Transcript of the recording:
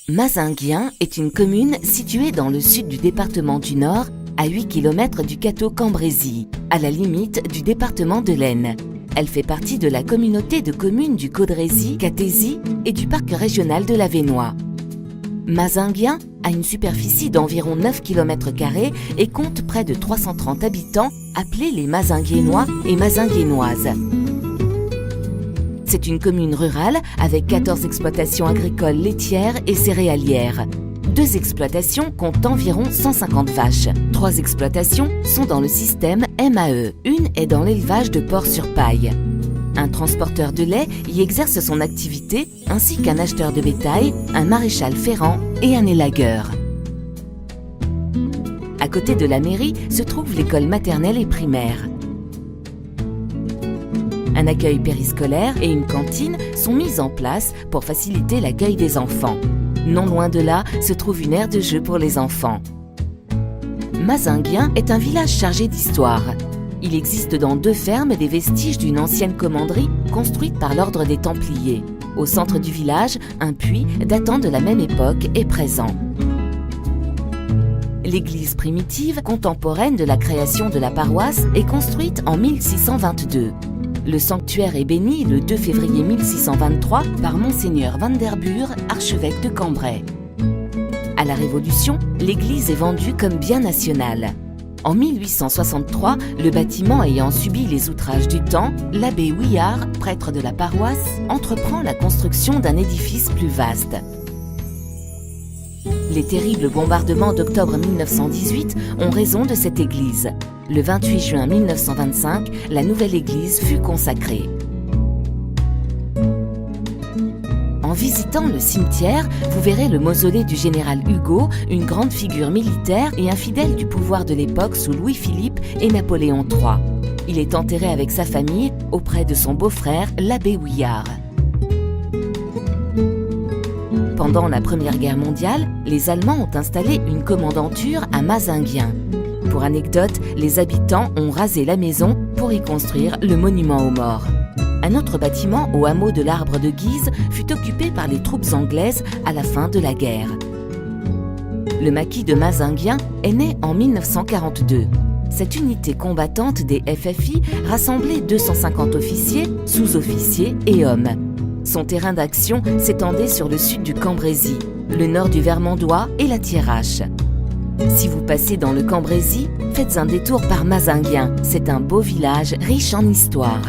Mazinguien est une commune située dans le sud du département du Nord, à 8 km du Cateau Cambrésis, à la limite du département de l'Aisne. Elle fait partie de la communauté de communes du Caudrésis-Catésie et du parc régional de l'Avesnois. Mazinguien a une superficie d'environ 9 km² et compte près de 330 habitants appelés les Mazinguiennois et Mazinguiennoises. C'est une commune rurale avec 14 exploitations agricoles laitières et céréalières. 2 exploitations comptent environ 150 vaches. 3 exploitations sont dans le système MAE. Une est dans l'élevage de porcs sur paille. Un transporteur de lait y exerce son activité, ainsi qu'un acheteur de bétail, un maréchal ferrant et un élagueur. À côté de la mairie se trouve l'école maternelle et primaire. Un accueil périscolaire et une cantine sont mis en place pour faciliter l'accueil des enfants. Non loin de là se trouve une aire de jeu pour les enfants. Mazinguien est un village chargé d'histoire. Il existe dans 2 fermes des vestiges d'une ancienne commanderie construite par l'ordre des Templiers. Au centre du village, un puits datant de la même époque est présent. L'église primitive, contemporaine de la création de la paroisse, est construite en 1622. Le sanctuaire est béni le 2 février 1623 par Monseigneur Van der Bure, archevêque de Cambrai. À la Révolution, l'église est vendue comme bien national. En 1863, le bâtiment ayant subi les outrages du temps, l'abbé Huillard, prêtre de la paroisse, entreprend la construction d'un édifice plus vaste. Les terribles bombardements d'octobre 1918 ont raison de cette église. Le 28 juin 1925, la nouvelle église fut consacrée. En visitant le cimetière, vous verrez le mausolée du général Hugo, une grande figure militaire et un fidèle du pouvoir de l'époque sous Louis-Philippe et Napoléon III. Il est enterré avec sa famille auprès de son beau-frère, l'abbé Huillard. Pendant la Première Guerre mondiale, les Allemands ont installé une commandanture à Mazinguien. Pour anecdote, les habitants ont rasé la maison pour y construire le monument aux morts. Un autre bâtiment au hameau de l'Arbre de Guise fut occupé par les troupes anglaises à la fin de la guerre. Le maquis de Mazinguien est né en 1942. Cette unité combattante des FFI rassemblait 250 officiers, sous-officiers et hommes. Son terrain d'action s'étendait sur le sud du Cambrésis, le nord du Vermandois et la Thiérache. Si vous passez dans le Cambrésis, faites un détour par Mazinguien. C'est un beau village riche en histoire.